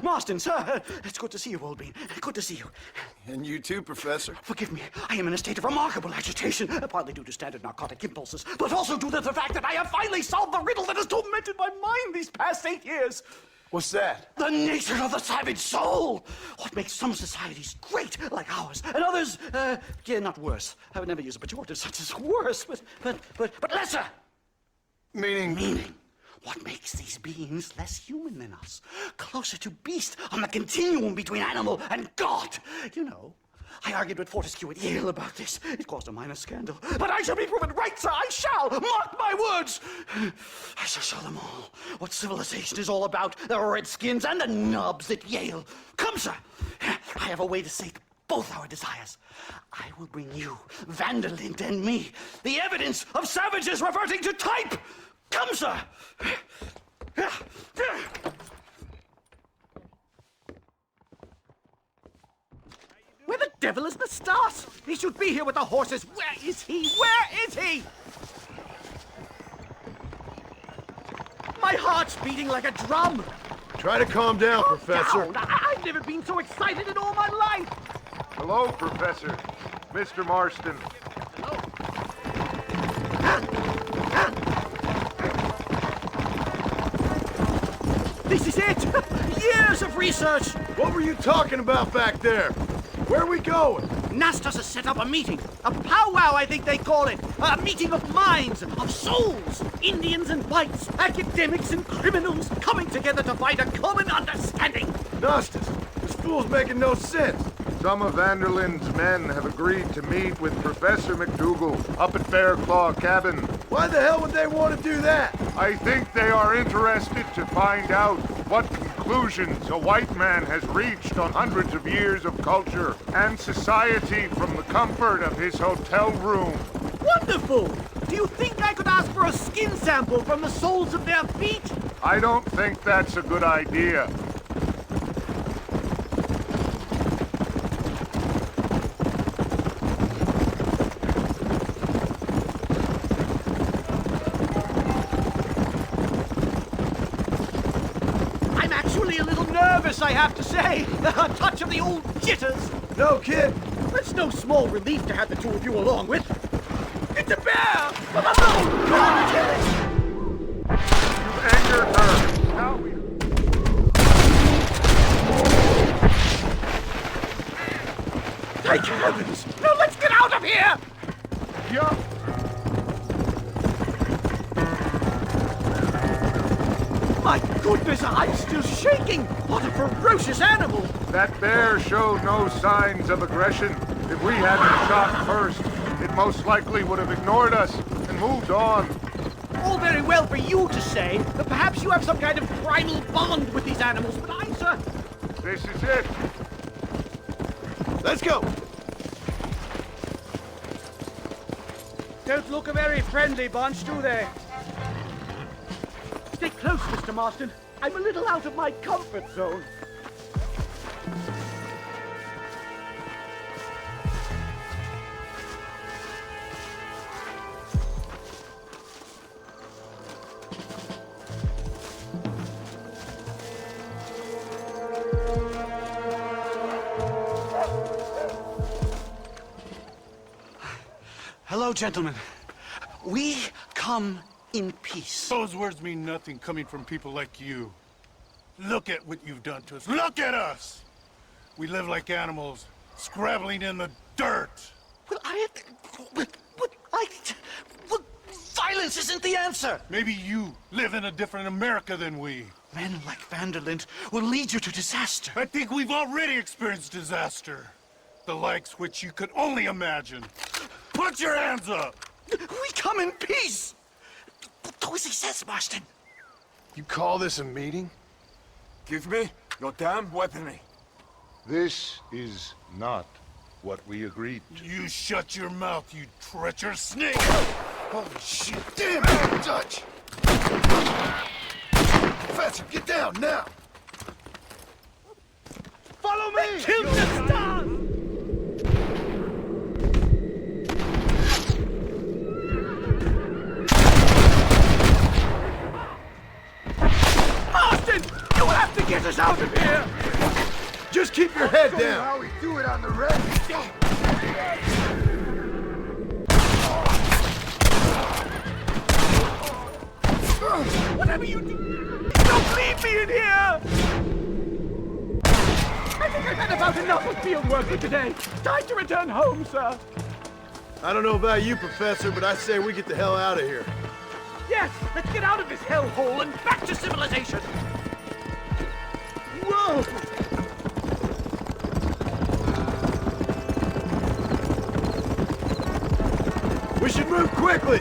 Marston, sir. It's good to see you, old bean. Good to see you. And you too, Professor. Forgive me. I am in a state of remarkable agitation, partly due to standard narcotic impulses, but also due to the fact that I have finally solved the riddle that has tormented my mind these past 8 years. What's that? The nature of the savage soul! What makes some societies great, like ours, and others, not worse. I would never use a pejorative such as worse, but lesser! Meaning? What makes these beings less human than us? Closer to beast on the continuum between animal and God. You know, I argued with Fortescue at Yale about this. It caused a minor scandal. But I shall be proven right, sir. I shall. Mark my words. I shall show them all what civilization is all about. The redskins and the nubs at Yale. Come, sir. I have a way to sate both our desires. I will bring you, Vanderlint and me, the evidence of savages reverting to type. Come, sir. Where the devil is Nastas? He should be here with the horses. Where is he? Where is he? My heart's beating like a drum. Try to calm down, Professor. Down. I've never been so excited in all my life. Hello, Professor. Mr. Marston. This is it! Years of research! What were you talking about back there? Where are we going? Nastas has set up a meeting. A powwow, I think they call it. A meeting of minds, of souls. Indians and whites, academics and criminals coming together to find a common understanding. Nastas, this fool's making no sense. Some of Vanderlyn's men have agreed to meet with Professor McDougal up at Bear Claw Cabin. Why the hell would they want to do that? I think they are interested to find out what conclusions a white man has reached on hundreds of years of culture and society from the comfort of his hotel room. Wonderful! Do you think I could ask for a skin sample from the soles of their feet? I don't think that's a good idea. I have to say, a touch of the old jitters. No kid. It's no small relief to have the two of you along with. It's a bear! You angered her. Now we... Thank heavens! Now let's get out of here! Yeah. My goodness, I'm still shaking! What a ferocious animal! That bear showed no signs of aggression. If we hadn't shot first, it most likely would have ignored us and moved on. All very well for you to say, but perhaps you have some kind of primal bond with these animals, but I, sir... This is it. Let's go. Don't look a very friendly bunch, do they? Stay close, Mr. Marston. I'm a little out of my comfort zone. Hello, gentlemen. We come in peace. Those words mean nothing coming from people like you. Look at what you've done to us. Look at us! We live like animals, scrabbling in the dirt. Well, violence isn't the answer. Maybe you live in a different America than we. Men like Vanderlint will lead you to disaster. I think we've already experienced disaster. The likes which you could only imagine. Put your hands up! We come in peace! Do as he says, Marston. You call this a meeting? Give me your damn weaponry. This is not what we agreed to. You shut your mouth, you treacherous snake! Holy shit! Damn it, Dutch! Professor, get down now! Follow me! Kill the stars! Marston! You have to get us out of here! head down. How we do it on the red. Whatever you do, don't leave me in here! I think I've had about enough of field work for today. Time to return home, sir. I don't know about you, Professor, but I say we get the hell out of here. Yes, let's get out of this hellhole and back to civilization. Whoa! We should move quickly.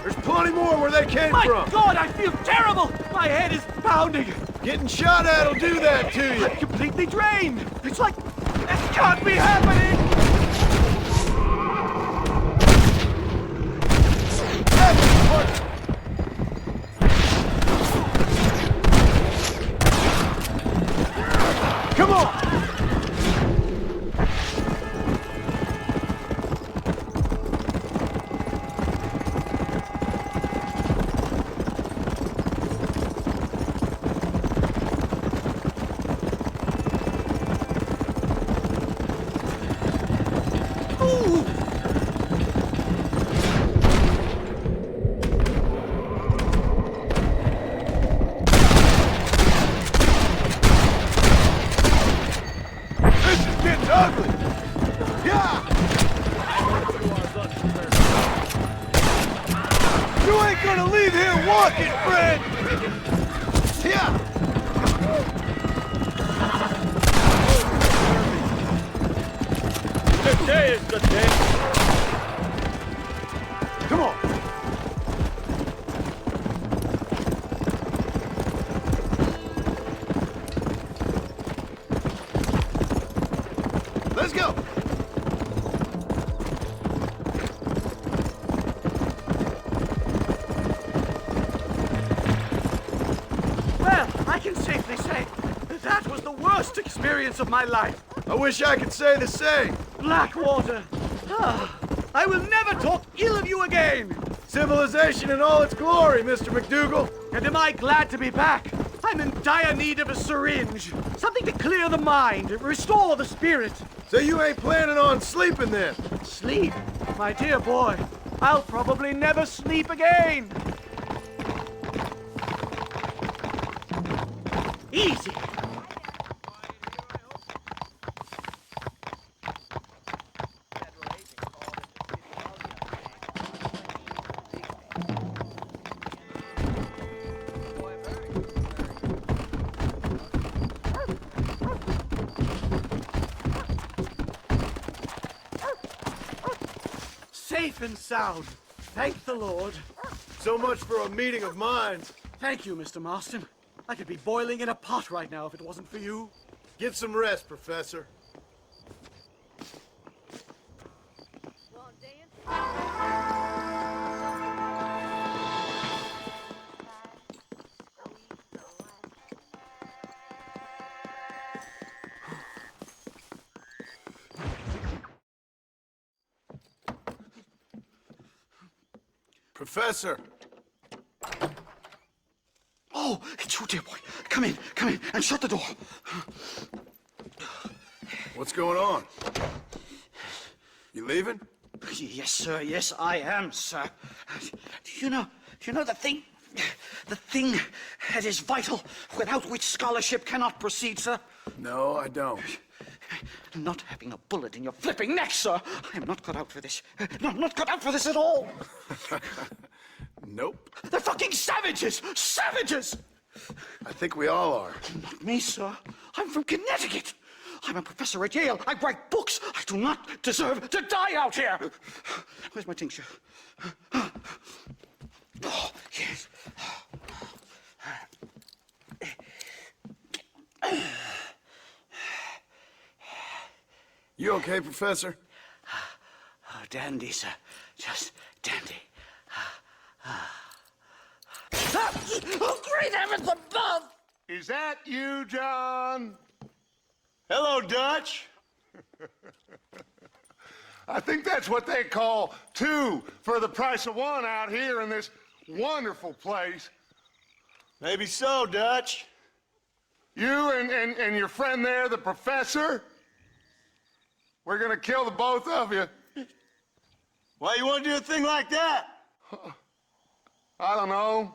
There's plenty more where they came My from. God, I feel terrible! My head is pounding. Getting shot at will do that to you. I'm completely drained. It's like, this can't be happening! Come on! Ugly! Yeah! You ain't gonna leave here walking, friend! Yeah! Today is the day. Come on! Let's go! Well, I can safely say that was the worst experience of my life. I wish I could say the same. Blackwater. Ah, I will never talk ill of you again. Civilization in all its glory, Mr. McDougal. And am I glad to be back? I'm in dire need of a syringe. Something to clear the mind, restore the spirit. So you ain't planning on sleeping then? Sleep? My dear boy, I'll probably never sleep again. Easy. Safe and sound. Thank the Lord. So much for a meeting of minds. Thank you, Mr. Marston. I could be boiling in a pot right now if it wasn't for you. Get some rest, Professor. Professor! Oh, it's you, dear boy. Come in, and shut the door. What's going on? You leaving? Yes, sir. Yes, I am, sir. Do you know the thing that is vital, without which scholarship cannot proceed, sir? No, I don't. Not having a bullet in your flipping neck, sir. I am not cut out for this. No, I'm not cut out for this at all. Nope. They're fucking savages! Savages! I think we all are. Not me, sir. I'm from Connecticut. I'm a professor at Yale. I write books. I do not deserve to die out here. Where's my tincture? Oh, yes. You okay, Professor? Oh, dandy, sir. Just dandy. Oh, great heavens above! Is that you, John? Hello, Dutch. I think that's what they call two for the price of one out here in this wonderful place. Maybe so, Dutch. You and your friend there, the professor? We're gonna kill the both of you. Why you want to do a thing like that? I don't know.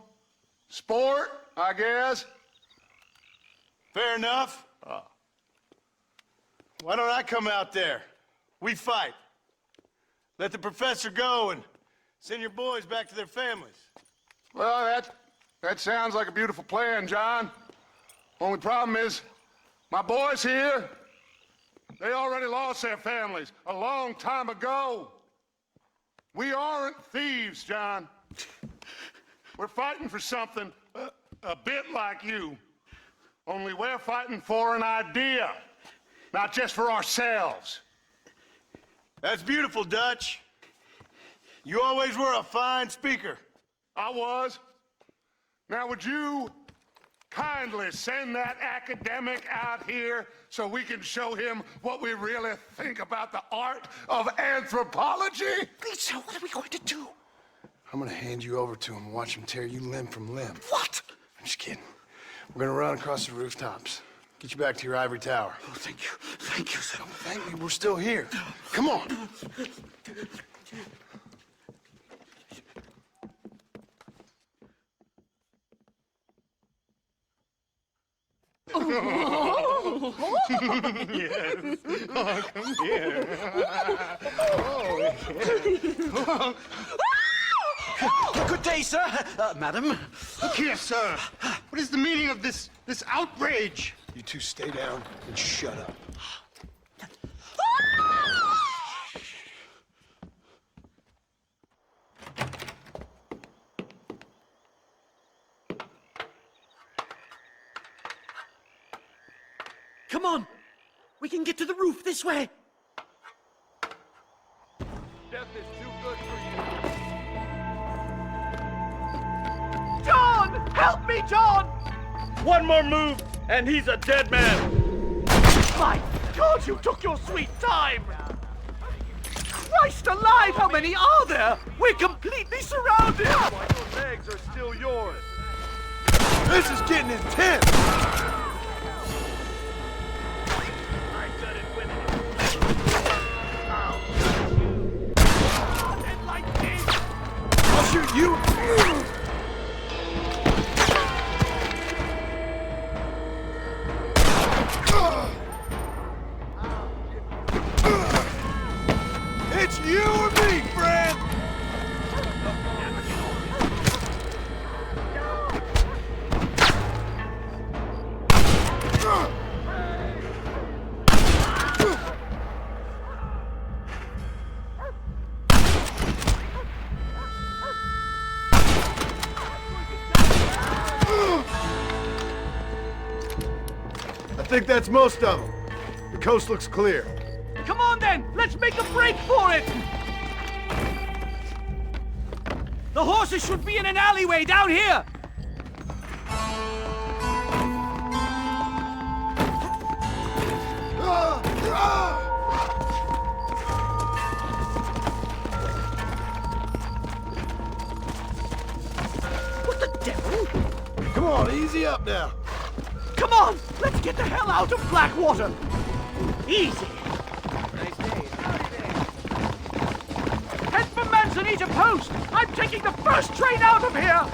Sport, I guess. Fair enough. Why don't I come out there? We fight. Let the professor go and send your boys back to their families. Well, that sounds like a beautiful plan, John. Only problem is, my boys here, they already lost their families a long time ago. We aren't thieves, John. We're fighting for something a bit like you. Only we're fighting for an idea, not just for ourselves. That's beautiful, Dutch. You always were a fine speaker. I was. Now, would you kindly send that academic out here so we can show him what we really think about the art of anthropology? Lisa, what are we going to do? I'm gonna hand you over to him and watch him tear you limb from limb. What? I'm just kidding. We're gonna run across the rooftops. Get you back to your ivory tower. Oh, thank you. Thank you, sir. Thank me, we're still here. Come on. Good day, sir. Madam. Look here, sir. What is the meaning of this outrage? You two stay down and shut up. Come on. We can get to the roof this way. Death is too good for you. John! Help me, John! One more move, and he's a dead man. My God, you took your sweet time! Christ alive, how many are there? We're completely surrounded! Why, your legs are still yours. This is getting intense. I got it with it. And like this! I'll shoot you. It's you or me, friend! I think that's most of them. The coast looks clear. Come on then, let's make a break for it! The horses should be in an alleyway down here! What the devil? Come on, easy up now. Come on, let's get the hell out of Blackwater! Easy! Head for Manzanita Post! I'm taking the first train out of here!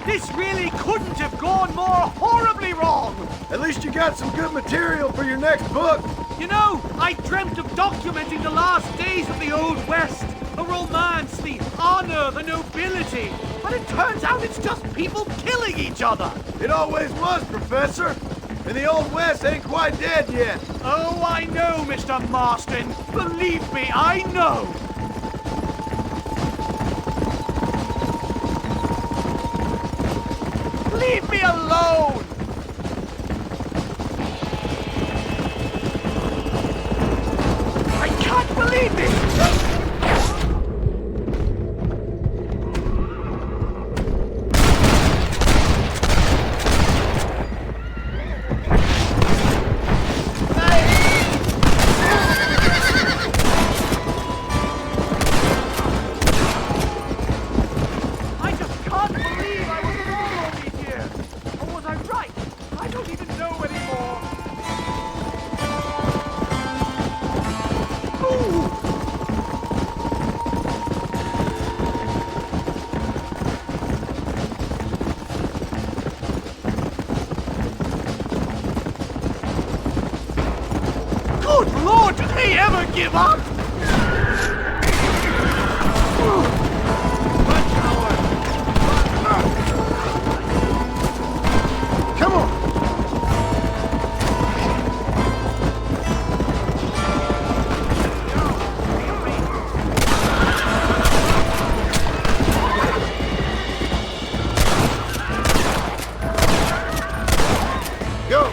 This really couldn't have gone more horribly wrong! At least you got some good material for your next book. You know, I dreamt of documenting the last days of the Old West. The romance, the honor, the nobility. But it turns out it's just people killing each other. It always was, Professor. And the Old West ain't quite dead yet. Oh, I know, Mr. Marston. Believe me, I know. Leave me alone! I can't believe this! I just can't believe I was wrong all these years. Or was I right? give up? Come on! Go!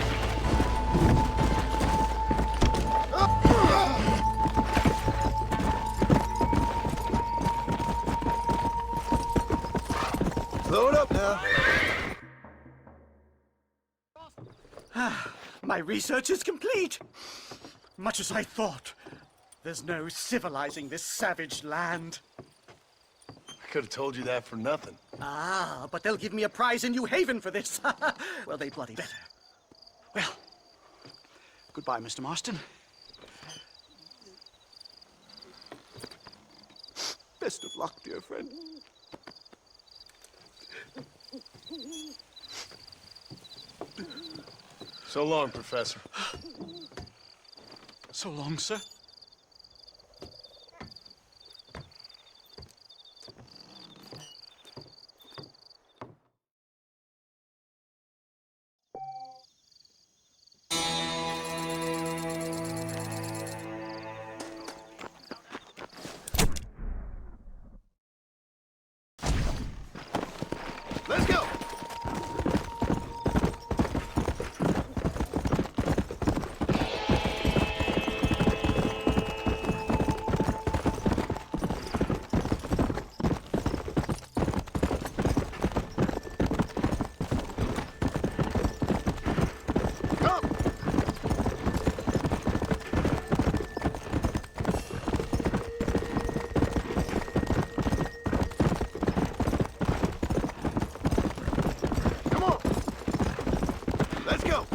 Slow it up now. My research is complete. Much as I thought. There's no civilizing this savage land. I could have told you that for nothing. Ah, but they'll give me a prize in New Haven for this. Well, they bloody better. Well, goodbye, Mr. Marston. Best of luck, dear friend. So long, Professor. So long, sir. Let's go!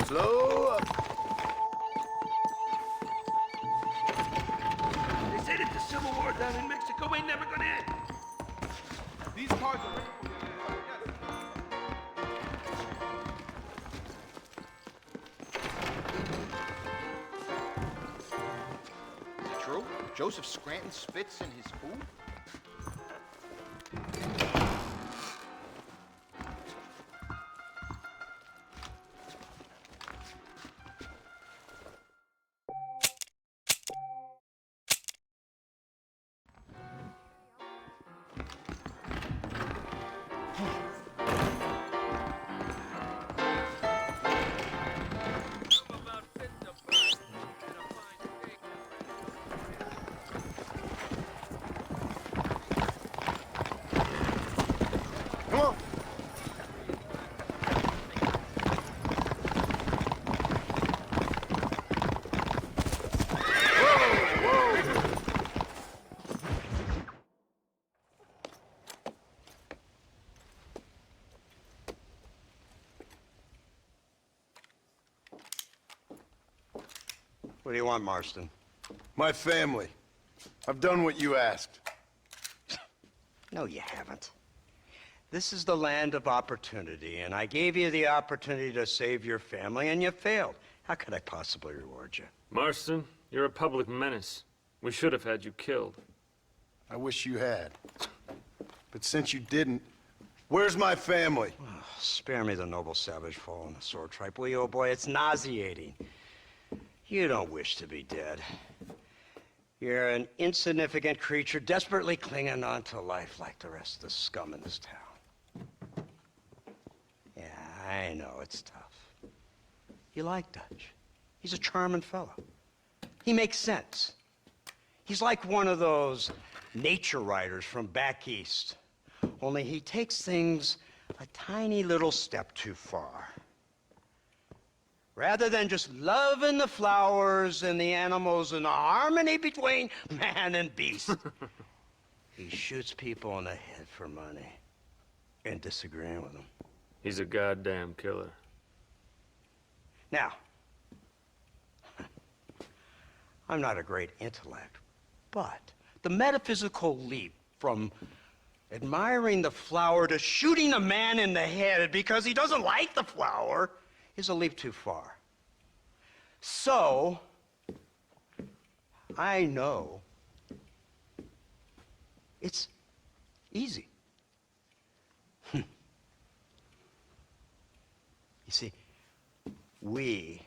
Slow up. They said that the Civil War down in Mexico ain't never gonna end. These cars are ready for you. Is it true? Joseph Scranton spits in his food? Come on. What do you want, Marston? My family. I've done what you asked. No, you haven't. This is the land of opportunity, and I gave you the opportunity to save your family, and you failed. How could I possibly reward you? Marston, you're a public menace. We should have had you killed. I wish you had. But since you didn't, where's my family? Oh, spare me the noble savage fall in the sword tripe, will you, old boy? It's nauseating. You don't wish to be dead. You're an insignificant creature desperately clinging on to life like the rest of the scum in this town. Yeah, I know, it's tough. You like Dutch. He's a charming fellow. He makes sense. He's like one of those nature writers from back east. Only he takes things a tiny little step too far. Rather than just loving the flowers and the animals and the harmony between man and beast, he shoots people in the head for money and disagreeing with them. He's a goddamn killer. Now, I'm not a great intellect, but the metaphysical leap from admiring the flower to shooting a man in the head because he doesn't like the flower is a leap too far. So, I know it's easy. You see, me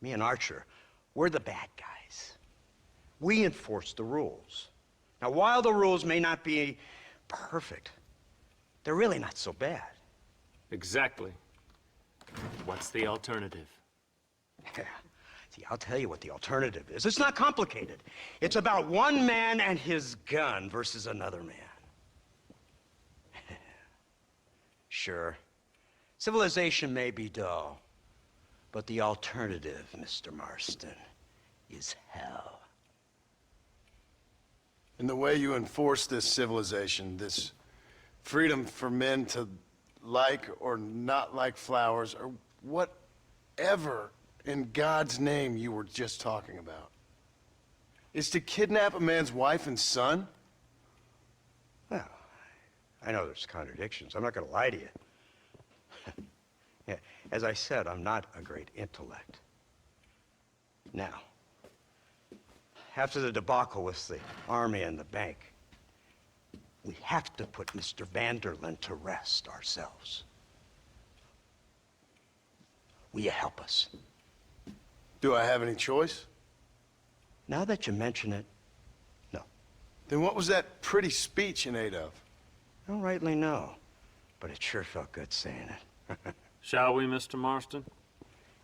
and Archer, we're the bad guys. We enforce the rules. Now, while the rules may not be perfect, they're really not so bad. Exactly. What's the alternative? Yeah. See, I'll tell you what the alternative is. It's not complicated. It's about one man and his gun versus another man. Sure, civilization may be dull, but the alternative, Mr. Marston, is hell. And the way you enforce this civilization, this freedom for men to like or not like flowers, or whatever in God's name you were just talking about, is to kidnap a man's wife and son? Well, I know there's contradictions. I'm not going to lie to you. Yeah, as I said, I'm not a great intellect. Now, after the debacle with the army and the bank, we have to put Mr. Vanderlyn to rest ourselves. Will you help us? Do I have any choice? Now that you mention it, no. Then what was that pretty speech in aid of? I don't rightly know, but it sure felt good saying it. Shall we, Mr. Marston?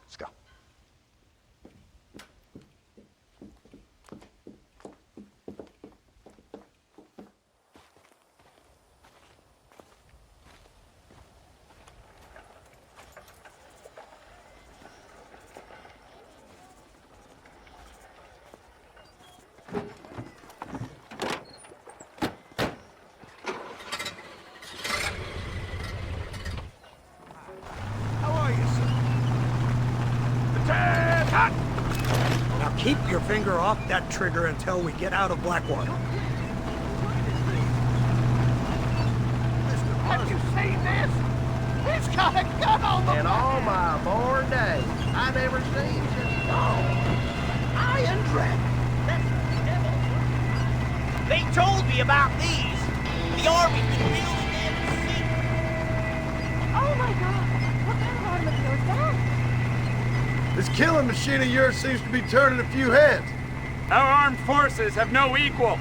Let's go. Keep your finger off that trigger until we get out of Blackwater. Have you seen this? He's got a gun on the... In all my born days, I never seen such Iron Dragon. That's the devil. They told me about these. The army's been building them in secret. Oh my God! What kind of automobile is that? This killing machine of yours seems to be turning a few heads. Our armed forces have no equal.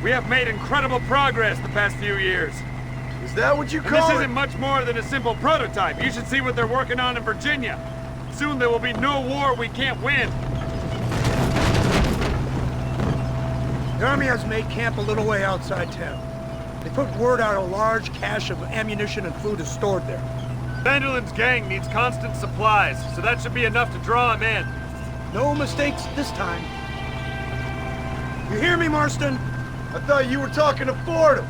We have made incredible progress the past few years. Is that what you And call this it? isn't much more than a simple prototype. You should see what they're working on in Virginia. Soon there will be no war we can't win. The army has made camp a little way outside town. They put word out a large cache of ammunition and food is stored there. Vanderlyn's gang needs constant supplies, so that should be enough to draw him in. No mistakes this time. You hear me, Marston? I thought you were talking to Fordham.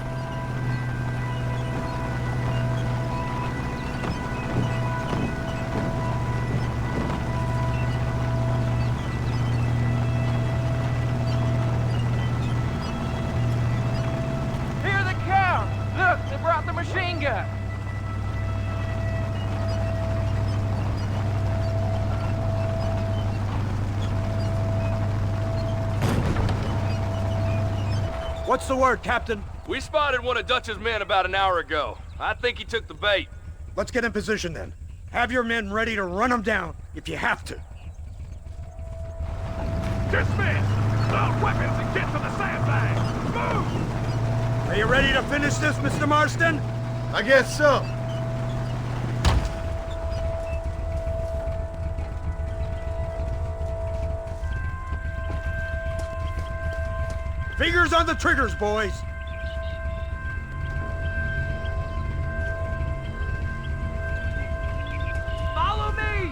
Here they come. Look, they brought the machine gun. What's the word, Captain? We spotted one of Dutch's men about an hour ago. I think he took the bait. Let's get in position then. Have your men ready to run them down if you have to. Dismiss! Load weapons and get to the sandbags! Move! Are you ready to finish this, Mr. Marston? I guess so. Fingers on the triggers, boys. Follow me!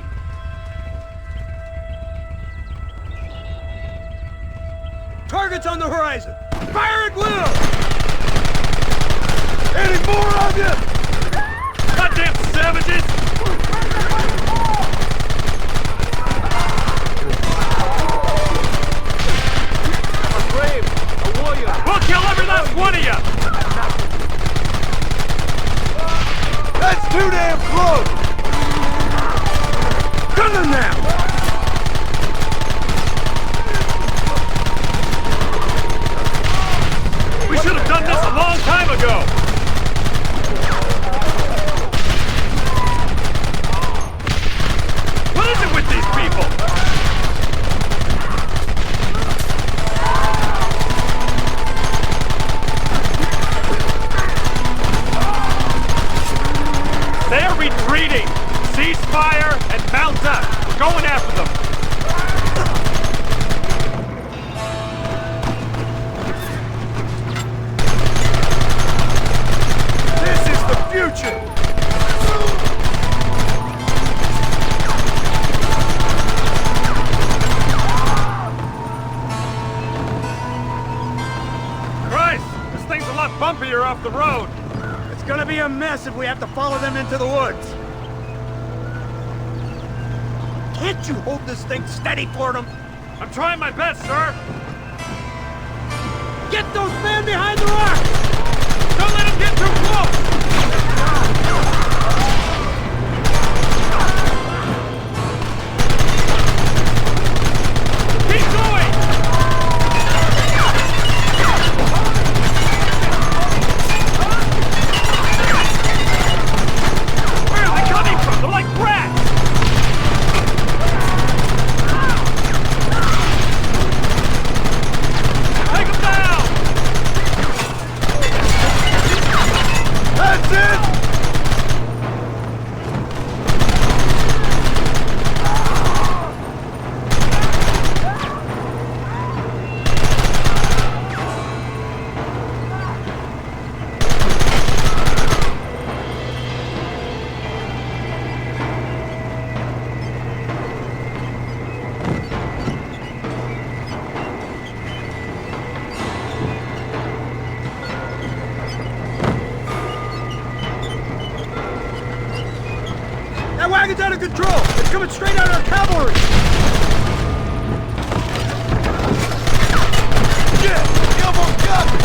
Targets on the horizon. Fire at will! Any more of you? Goddamn savages! A brave, a warrior. We'll kill every last one of you! That's too damn close! Kill them now! We should have done this a long time ago! What is it with these people? They're retreating! Ceasefire and mount up! We're going after them! This is the future! Christ! This thing's a lot bumpier off the road! It's gonna be a mess if we have to follow them into the woods. Can't you hold this thing steady for them? I'm trying my best, sir! Get those men behind the rock! Don't let him get too close! Keep going! Where are they coming from? They're like rats! Take them down! That's it! That wagon's out of control! It's coming straight at our cavalry! Yeah! You almost got me!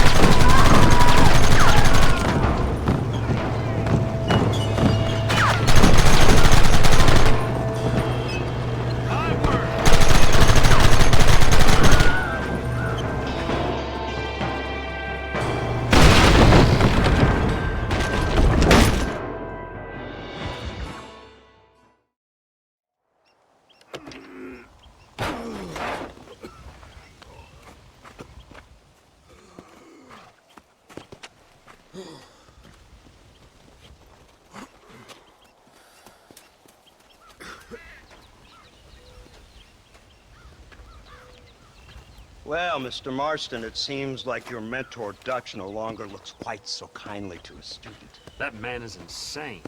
Well, Mr. Marston, it seems like your mentor Dutch no longer looks quite so kindly to his student. That man is insane.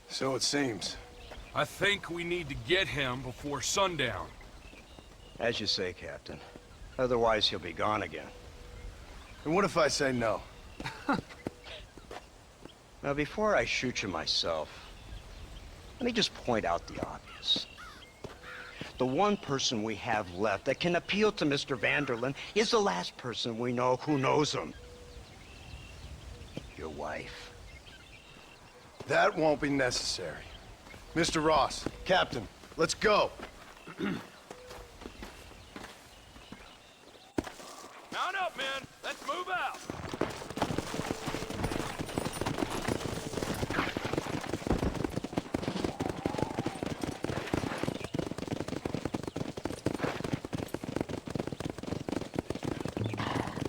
So it seems. I think we need to get him before sundown. As you say, Captain. Otherwise, he'll be gone again. And what if I say no? Now, before I shoot you myself, let me just point out the obvious. The one person we have left that can appeal to Mr. Vanderlyn is the last person we know who knows him. Your wife. That won't be necessary. Mr. Ross, Captain, let's go. Mount up, men! Let's move out!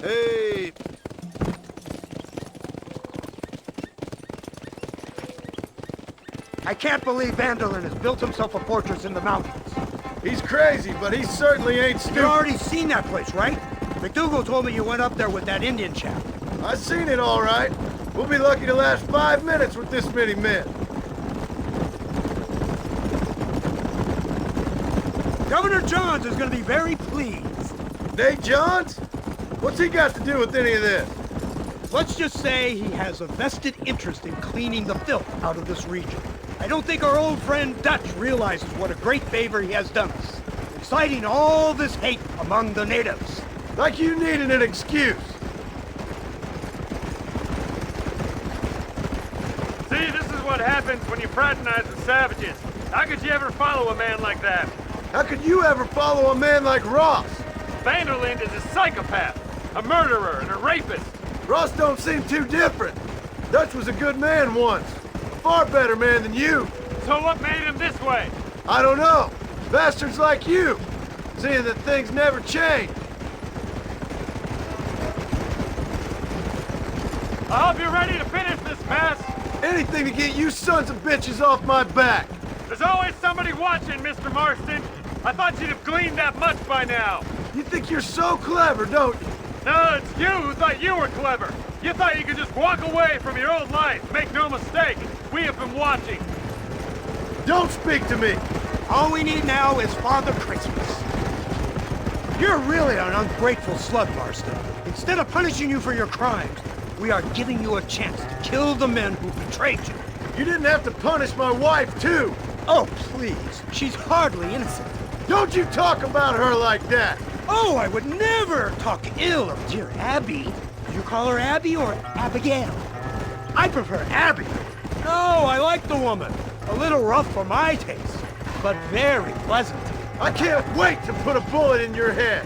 Hey! I can't believe Vanderlyn has built himself a fortress in the mountains. He's crazy, but he certainly ain't You've stupid. already seen that place, right? McDougal told me you went up there with that Indian chap. I seen it all right. We'll be lucky to last 5 minutes with this many men. Governor Johns is going to be very pleased. Nate Johns? What's he got to do with any of this? Let's just say he has a vested interest in cleaning the filth out of this region. I don't think our old friend Dutch realizes what a great favor he has done us, inciting all this hate among the natives. Like you needed an excuse. See, this is what happens when you fraternize with savages. How could you ever follow a man like that? How could you ever follow a man like Ross? Vanderland is a psychopath, a murderer, and a rapist. Ross don't seem too different. Dutch was a good man once. A far better man than you. So what made him this way? I don't know. Bastards like you. Seeing that things never change. I hope you're ready to finish this mess. Anything to get you sons of bitches off my back. There's always somebody watching, Mr. Marston. I thought you'd have gleaned that much by now. You think you're so clever, don't you? No, it's you who thought you were clever. You thought you could just walk away from your old life. Make no mistake, we have been watching. Don't speak to me. All we need now is Father Christmas. You're really an ungrateful slug, Marston. Instead of punishing you for your crimes, we are giving you a chance to kill the men who betrayed you. You didn't have to punish my wife, too. Oh, please. She's hardly innocent. Don't you talk about her like that. Oh, I would never talk ill of dear Abby. Do you call her Abby or Abigail? I prefer Abby. No, I like the woman. A little rough for my taste, but very pleasant. I can't wait to put a bullet in your head.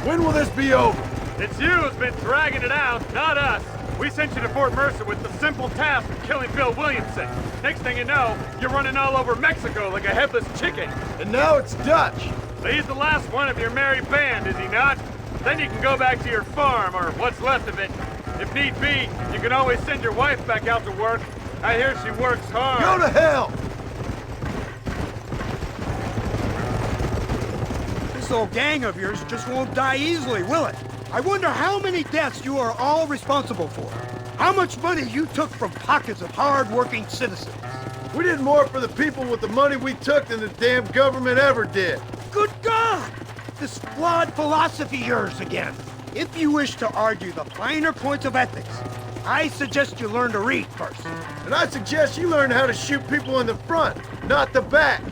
When will this be over? It's you who's been dragging it out, not us. We sent you to Fort Mercer with the simple task of killing Bill Williamson. Next thing you know, you're running all over Mexico like a headless chicken. And now it's Dutch. But he's the last one of your merry band, is he not? Then you can go back to your farm, or what's left of it. If need be, you can always send your wife back out to work. I hear she works hard. Go to hell! This old gang of yours just won't die easily, will it? I wonder how many deaths you are all responsible for. How much money you took from pockets of hard-working citizens. We did more for the people with the money we took than the damn government ever did. Good God! This flawed philosophy of yours again. If you wish to argue the finer points of ethics, I suggest you learn to read first. And I suggest you learn how to shoot people in the front, not the back.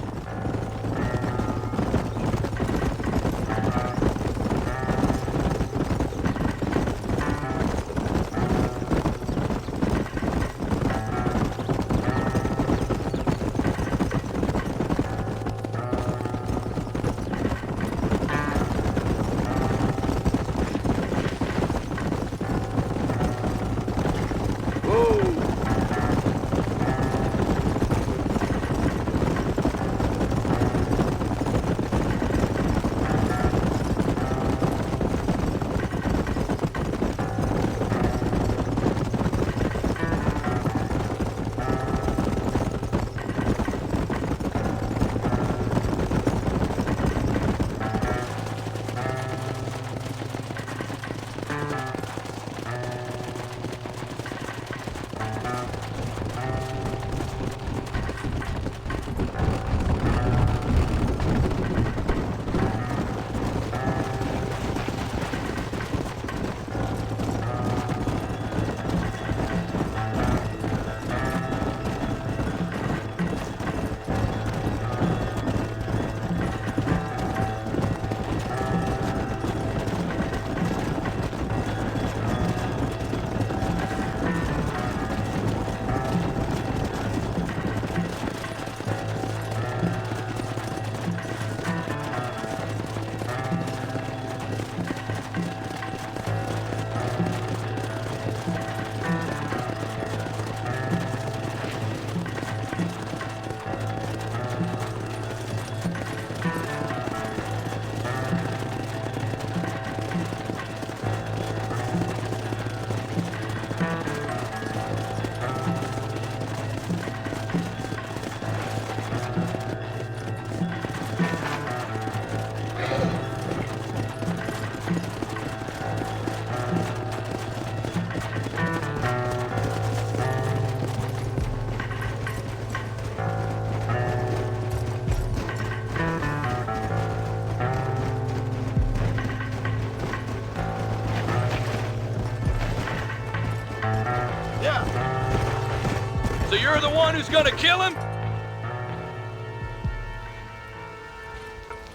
you're the one who's gonna kill him?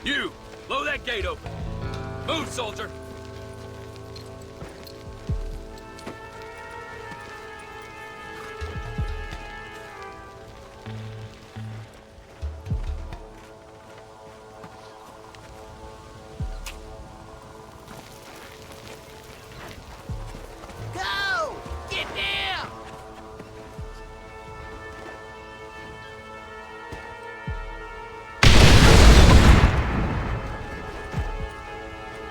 You, blow that gate open. Move, soldier. Go! Get down!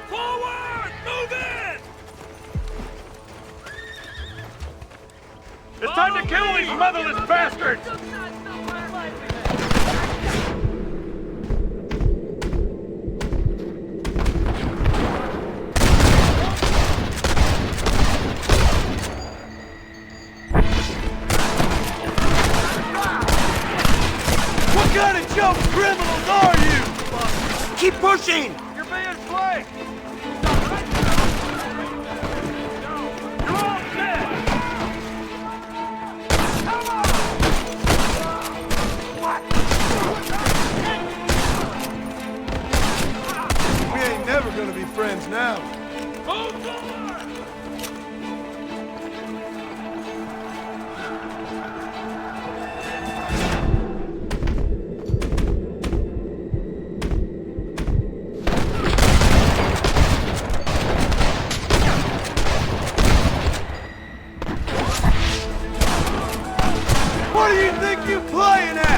Forward! Move in! It's time to kill these motherless bastards! What kind of jump criminals are you? Keep pushing! You're being flanked! You're all dead! We ain't never gonna be friends now. Move forward! What do you think you're playing at?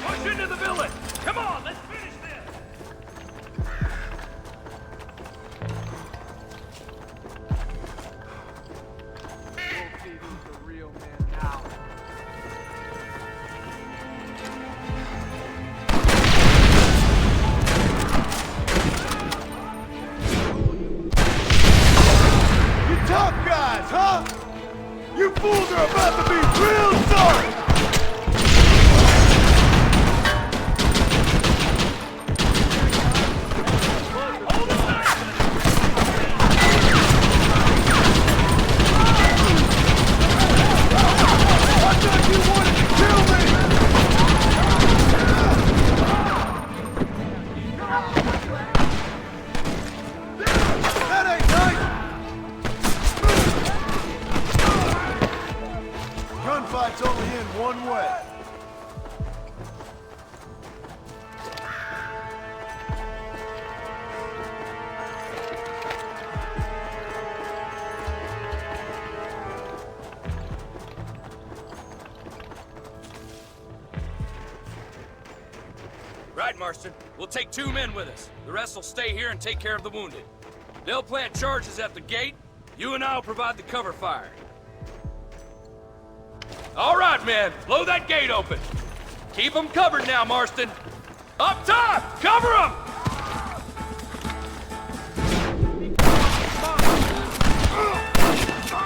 Push into the village! Come on, let's finish this! We'll see who's the real man now. You tough guys, huh? You fools are about to be real sorry! I thought you wanted to kill me! That ain't nice! Gunfight's only in one way. Right, Marston. We'll take 2 men with us. The rest will stay here and take care of the wounded. They'll plant charges at the gate. You and I'll provide the cover fire. All right, men. Blow that gate open. Keep them covered now, Marston. Up top! Cover them!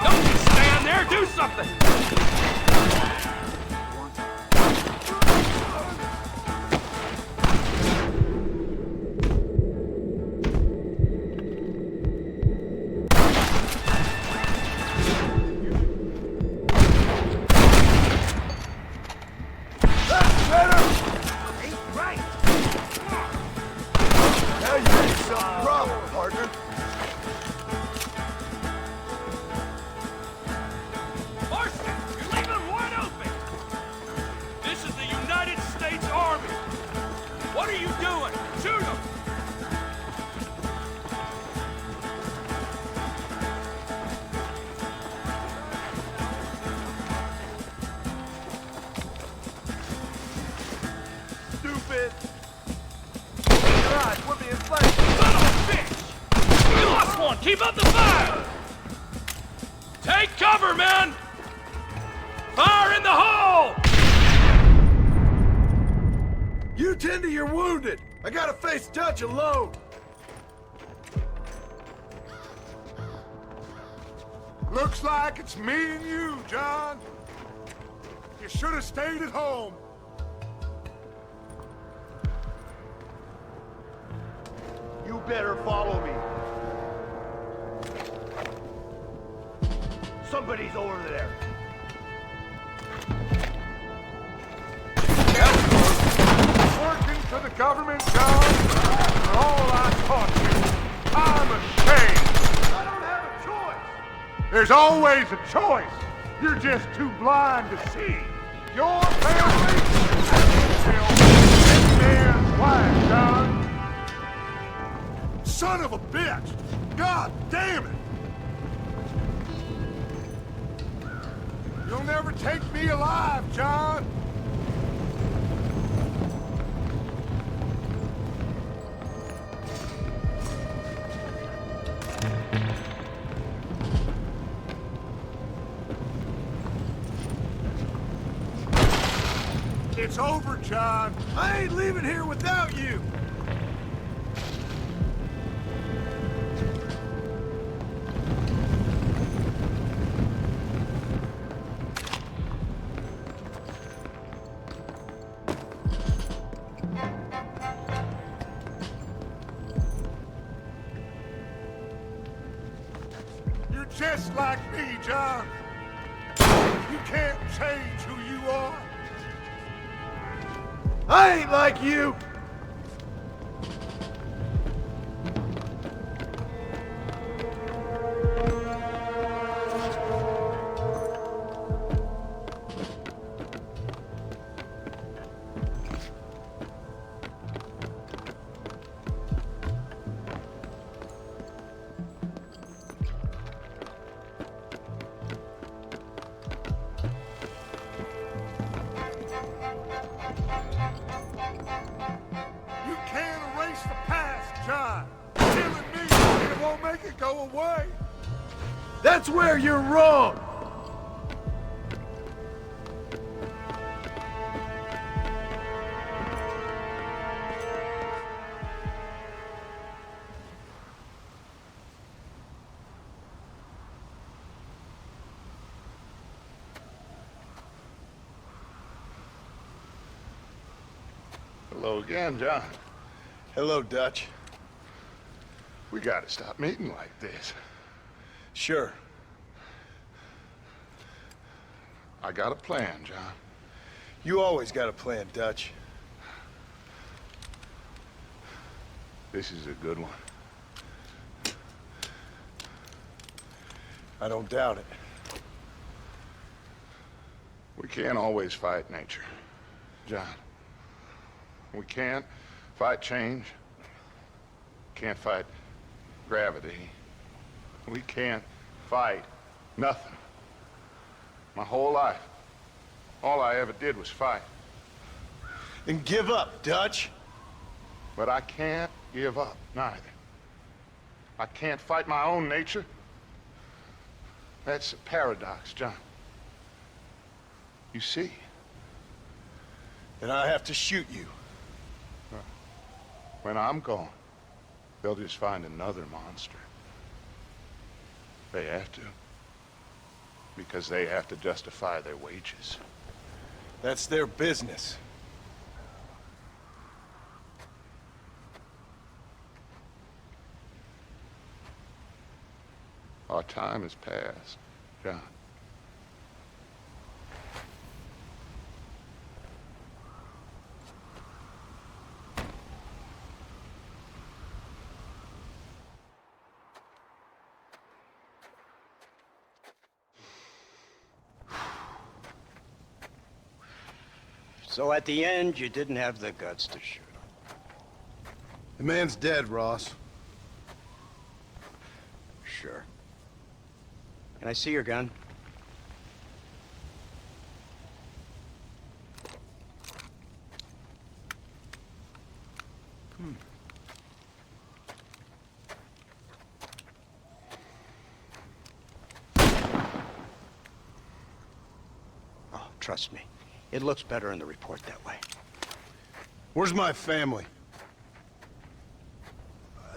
Don't just stand there. Do something. Now you made yourself a problem, partner. Marston, you're leaving them wide open. This is the United States Army. What are you doing? Shoot them. Stupid. God, we're being flanked. Son of a bitch! We lost one! Keep up the fire! Take cover, men! Fire in the hole! You tend to your wounded. I gotta face Dutch alone. Looks like it's me and you, John. You should have stayed at home. You better follow me. Somebody's over there. Working for the government, John? For all I taught you, I'm ashamed. I don't have a choice. There's always a choice. You're just too blind to see. Your family is man's wife, John. Son of a bitch! God damn it! You'll never take me alive, John! It's over, John. I ain't leaving here without you. You're just like me, John. You can't change who you are. I ain't like you! You can't erase the past, John. Killing me, and it won't make it go away. That's where you're wrong. Hello again, John. Hello, Dutch. We gotta stop meeting like this. Sure. I got a plan, John. You always got a plan, Dutch. This is a good one. I don't doubt it. We can't always fight nature, John. We can't fight change. Can't fight gravity. We can't fight nothing. My whole life, all I ever did was fight. Then give up, Dutch. But I can't give up, neither. I can't fight my own nature. That's a paradox, John. You see? Then I have to shoot you. When I'm gone, they'll just find another monster. They have to. Because they have to justify their wages. That's their business. Our time has passed, John. So at the end, you didn't have the guts to shoot him. The man's dead, Ross. Sure. Can I see your gun? Oh, trust me. It looks better in the report that way. Where's my family?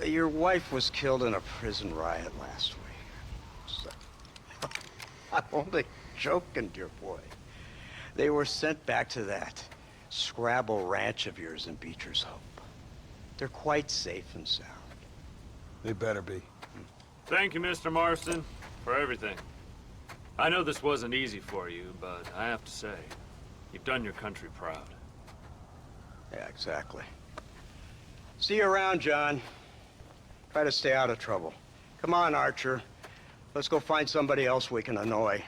Your wife was killed in a prison riot last week. So, I'm only joking, dear boy. They were sent back to that Scrabble ranch of yours in Beecher's Hope. They're quite safe and sound. They better be. Thank you, Mr. Marston, for everything. I know this wasn't easy for you, but I have to say, you've done your country proud. Yeah, exactly. See you around, John. Try to stay out of trouble. Come on, Archer. Let's go find somebody else we can annoy.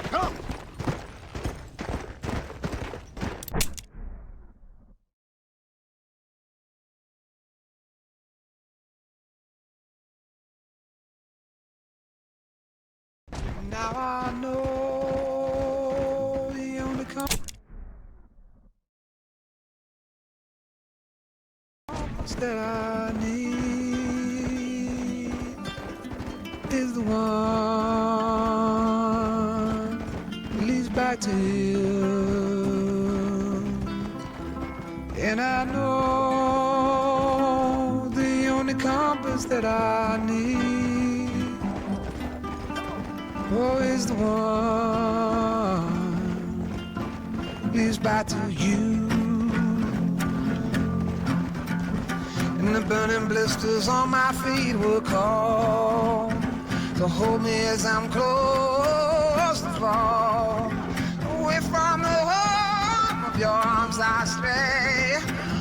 Come! Now I know the only compass that I need is the one that leads back to you. And I know the only compass that I need, oh, is the one leads back to you. And the burning blisters on my feet will call to hold me as I'm close to fall. Away from the home of your arms I stray,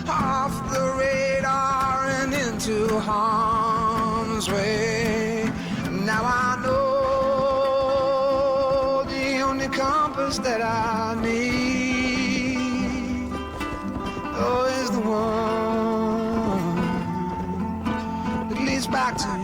off the radar and into harm's way. Now I know the only compass that I need, oh, is the one that leads back to you.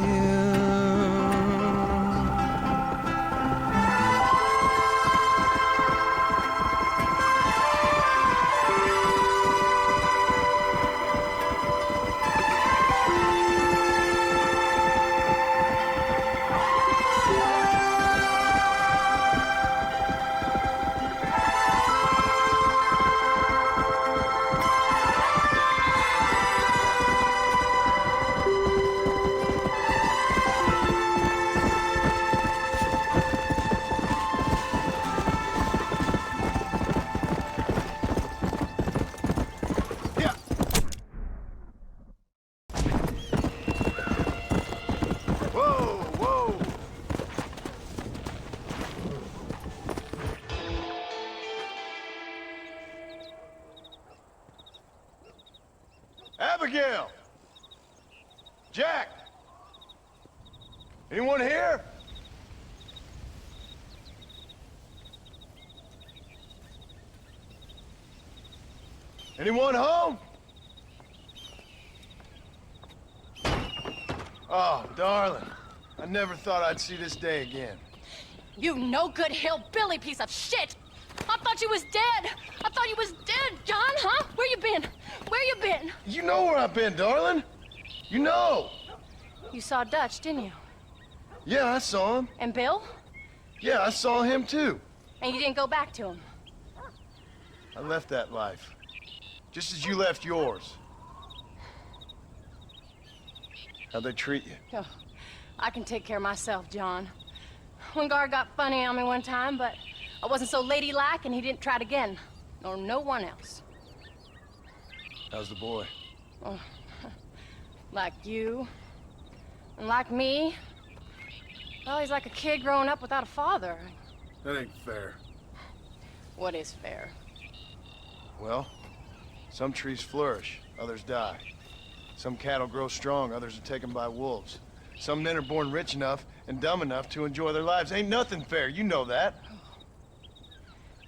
Abigail! Jack! Anyone here? Anyone home? Oh, darling. I never thought I'd see this day again. You no-good hillbilly piece of shit! I thought you was dead! I thought you was dead, John, huh? Where you been? Where you been? You know where I've been, darling. You know. You saw Dutch, didn't you? Yeah, I saw him. And Bill? Yeah, I saw him too. And you didn't go back to him? I left that life. Just as you left yours. How'd they treat you? Oh, I can take care of myself, John. Wingard got funny on me one time, but I wasn't so ladylike and he didn't try it again. Nor no one else. How's the boy? Oh, like you. And like me. Well, he's like a kid growing up without a father. That ain't fair. What is fair? Well, some trees flourish, others die. Some cattle grow strong, others are taken by wolves. Some men are born rich enough and dumb enough to enjoy their lives. Ain't nothing fair, you know that.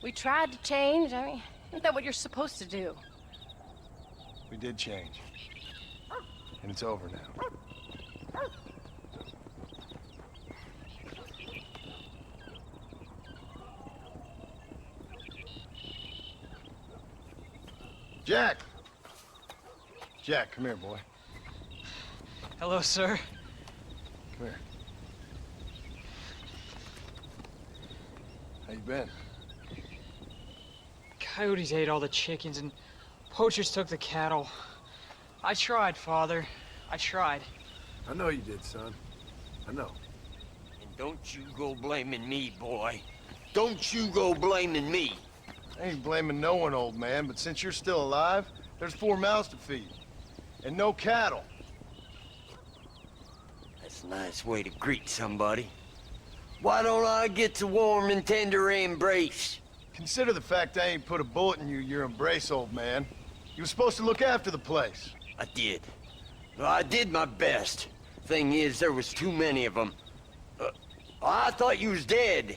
We tried to change. I mean, isn't that what you're supposed to do? We did change. And it's over now. Jack! Jack, come here, boy. Hello, sir. Come here. How you been? Coyotes ate all the chickens, and Poachers took the cattle. I tried, Father. I tried. I know you did, son. I know. And don't you go blaming me, boy. Don't you go blaming me. I ain't blaming no one, old man, but since you're still alive, there's 4 mouths to feed. And no cattle. That's a nice way to greet somebody. Why don't I get the warm and tender embrace? Consider the fact I ain't put a bullet in your embrace, old man. You were supposed to look after the place. I did. Well, I did my best. Thing is, there was too many of them. I thought you was dead.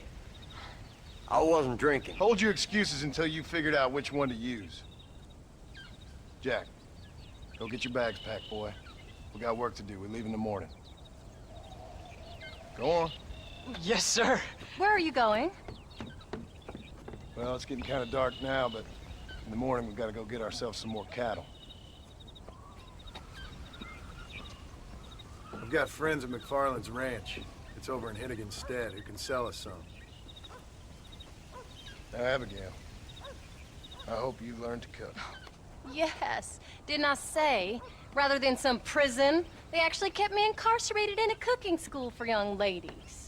I wasn't drinking. Hold your excuses until you figured out which one to use. Jack, go get your bags packed, boy. We got work to do. We leave in the morning. Go on. Yes, sir. Where are you going? Well, it's getting kind of dark now, but in the morning we've got to go get ourselves some more cattle. I've got friends at McFarland's ranch. It's over in Hennigan's Stead who can sell us some. Now, Abigail, I hope you learn to cook. Yes. Didn't I say, rather than some prison, they actually kept me incarcerated in a cooking school for young ladies.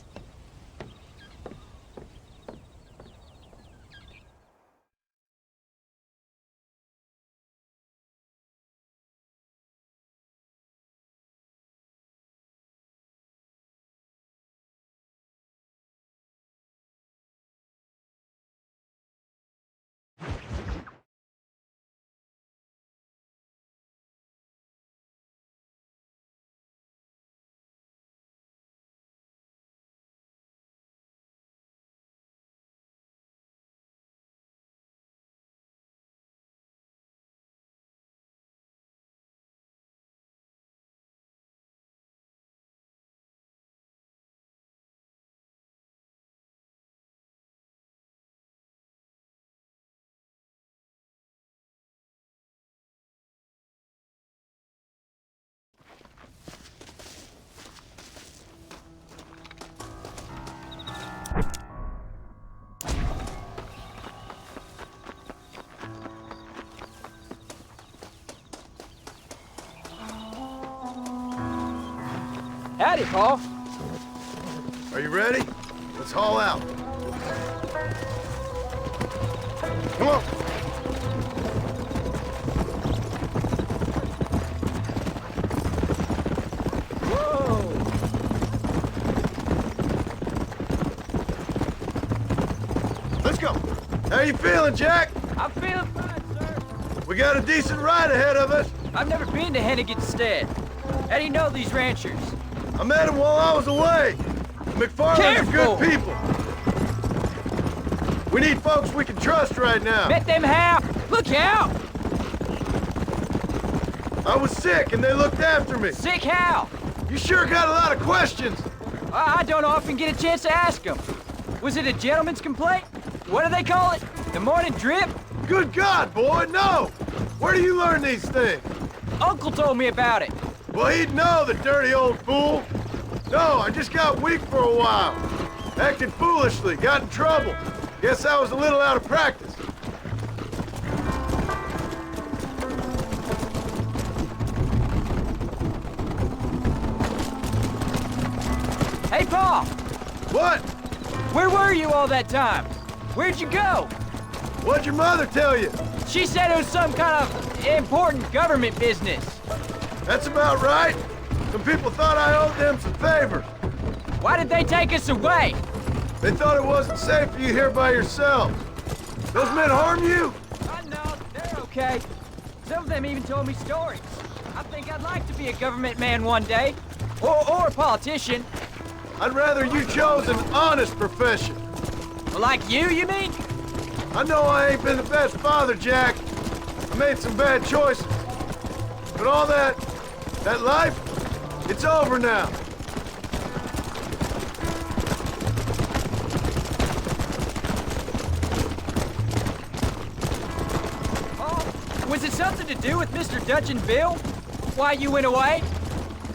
Howdy, Paul. Are you ready? Let's haul out. Come on. Whoa! Let's go. How you feeling, Jack? I'm feeling fine, sir. We got a decent ride ahead of us. I've never been to Hennigan's Stead. How do you know these ranchers? I met them while I was away. McFarland's are good people. We need folks we can trust right now. Met them how? Look out! I was sick and they looked after me. Sick how? You sure got a lot of questions. I don't often get a chance to ask them. Was it a gentleman's complaint? What do they call it? The morning drip? Good God, boy, no! Where do you learn these things? Uncle told me about it. Well, he'd know, the dirty old fool. No, I just got weak for a while. Acted foolishly, got in trouble. Guess I was a little out of practice. Hey, Paul! What? Where were you all that time? Where'd you go? What'd your mother tell you? She said it was some kind of important government business. That's about right. Some people thought I owed them some favors. Why did they take us away? They thought it wasn't safe for you here by yourself. Those men harm you? No, they're okay. Some of them even told me stories. I think I'd like to be a government man one day. Or a politician. I'd rather you chose an honest profession. Like you mean? I know I ain't been the best father, Jack. I made some bad choices. But all that life, it's over now. Was it something to do with Mr. Dutch and Bill? Why you went away?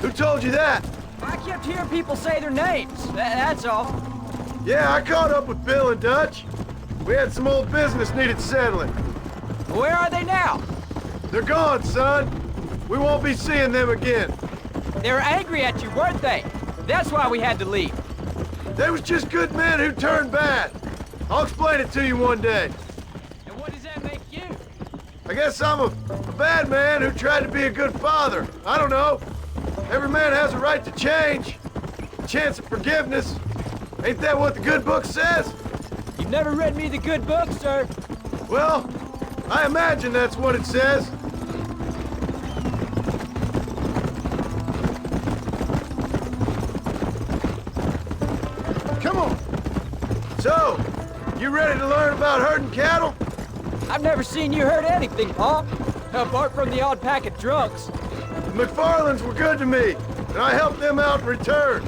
Who told you that? I kept hearing people say their names. That's all. Yeah, I caught up with Bill and Dutch. We had some old business needed settling. Where are they now? They're gone, son. We won't be seeing them again. They were angry at you, weren't they? That's why we had to leave. They was just good men who turned bad. I'll explain it to you one day. And what does that make you? I guess I'm a bad man who tried to be a good father. I don't know. Every man has a right to change. A chance of forgiveness. Ain't that what the good book says? You've never read me the good book, sir. Well, I imagine that's what it says. Come on. So, you ready to learn about herding cattle? I've never seen you hurt anything, Pa. Apart from the odd pack of drunks. The McFarlands were good to me, and I helped them out in return.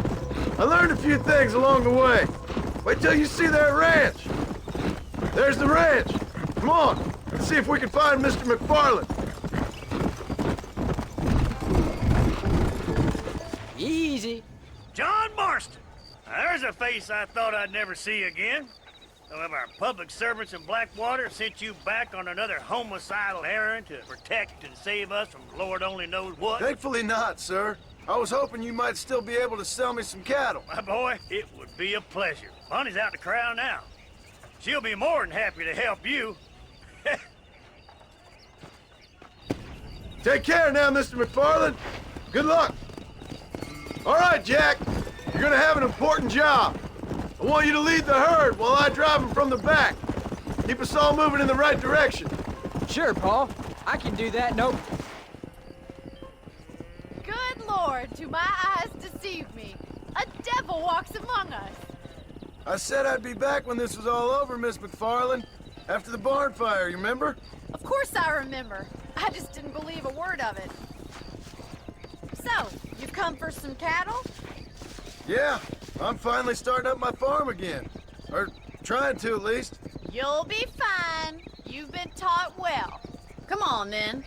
I learned a few things along the way. Wait till you see their ranch. There's the ranch. Come on, let's see if we can find Mr. McFarland. Easy. John Marston. There's a face I thought I'd never see again. Some of our public servants in Blackwater sent you back on another homicidal errand to protect and save us from Lord only knows what. Thankfully not, sir. I was hoping you might still be able to sell me some cattle. My boy, it would be a pleasure. Bonnie's out to corral now. She'll be more than happy to help you. Take care now, Mr. McFarland. Good luck. All right, Jack. You're gonna have an important job. I want you to lead the herd while I drive them from the back. Keep us all moving in the right direction. Sure, Pa. I can do that, no... Good Lord, do my eyes deceive me? A devil walks among us. I said I'd be back when this was all over, Miss McFarland. After the barn fire, you remember? Of course I remember. I just didn't believe a word of it. So, you've come for some cattle? Yeah, I'm finally starting up my farm again. Or trying to, at least. You'll be fine. You've been taught well. Come on, then.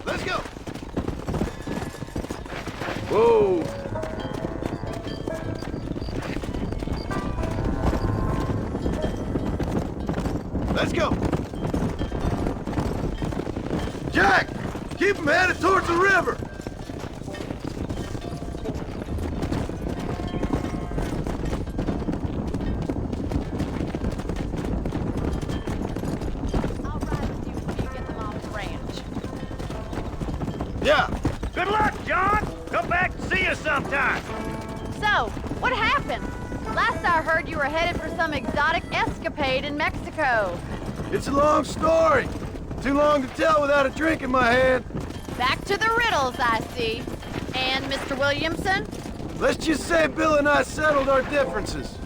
Let's go! Whoa! Let's go! Jack! Keep them headed towards the river! I'll ride with you until you get them off the ranch. Yeah! Good luck, John! Come back and see us sometime. So, what happened? Last I heard you were headed for some exotic escapade in Mexico. It's a long story. Too long to tell without a drink in my hand. Back to the riddles, I see. And Mr. Williamson? Let's just say Bill and I settled our differences.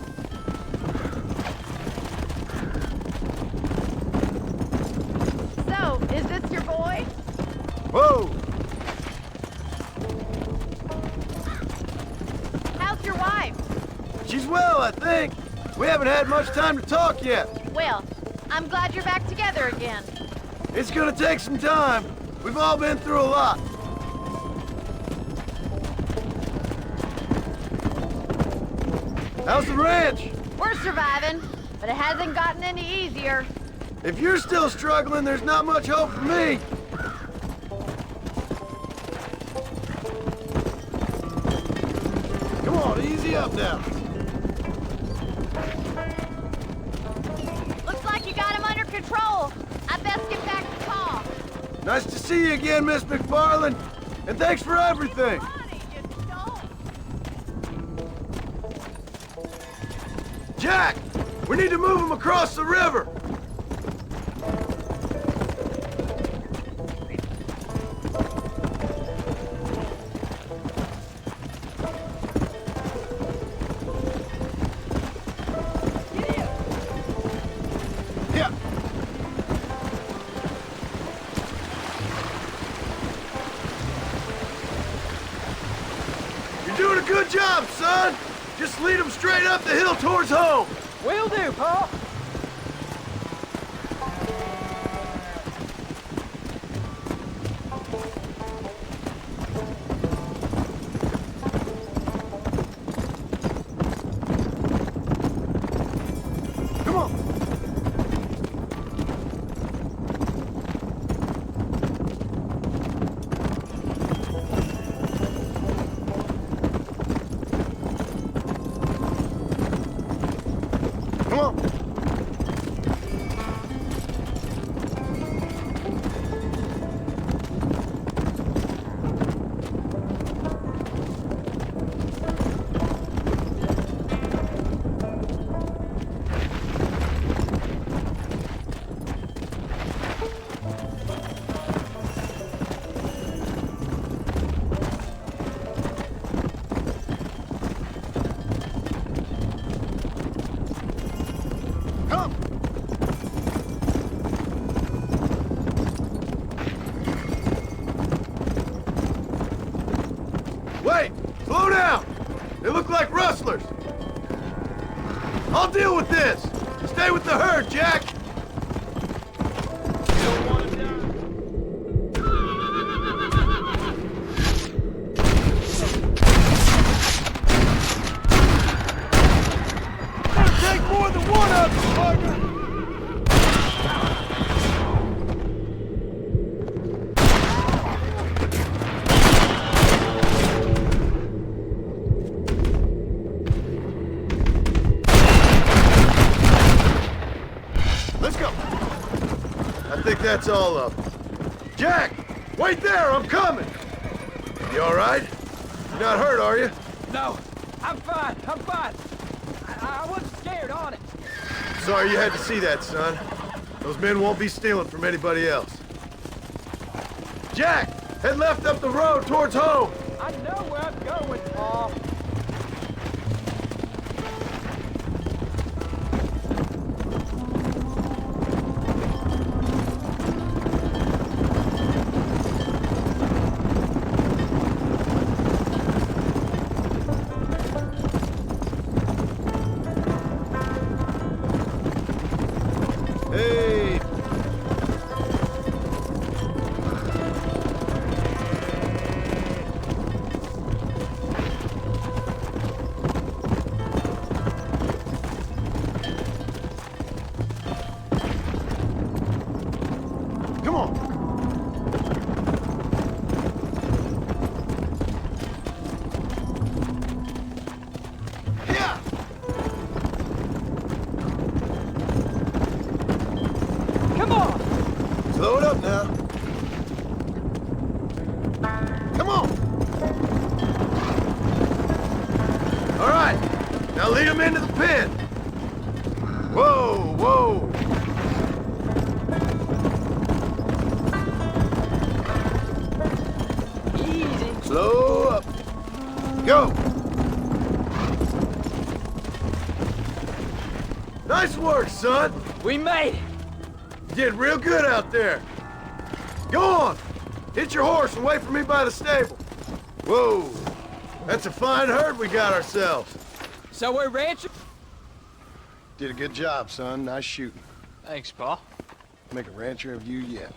So, is this your boy? Whoa! How's your wife? She's well, I think. We haven't had much time to talk yet. Well, I'm glad you're back together again. It's gonna take some time. We've all been through a lot. How's the ranch? We're surviving, but it hasn't gotten any easier. If you're still struggling, there's not much hope for me. Come on, easy up now. Looks like you got him under control. I best get back to Pa. Nice to see you again, Miss McFarland. And thanks for everything. Jack, we need to move him across the river. Yeah. You're doing a good job, son. Just lead them straight up the hill towards home. Will do, Pa. like rustlers! I'll deal with this! Stay with the herd, Jack! Take more than one of them, partner! Let's go! I think that's all of them. Jack! Wait there, I'm coming! You alright? You're not hurt, are you? No, I'm fine, I'm fine. I wasn't scared, on it. Sorry you had to see that, son. Those men won't be stealing from anybody else. Jack! Head left up the road towards home! I know where I'm going, Paul. Hey! Come on! Yeah! Come on! Slow it up now. Come on! All right, now lead them into the pen. Whoa, whoa! Easy. Slow up. Go! Nice work, son! We made it! You did real good out there. Go on! Hit your horse and wait for me by the stable. Whoa! That's a fine herd we got ourselves. So we're ranchers? Did a good job, son. Nice shooting. Thanks, Paul. Make a rancher of you yet.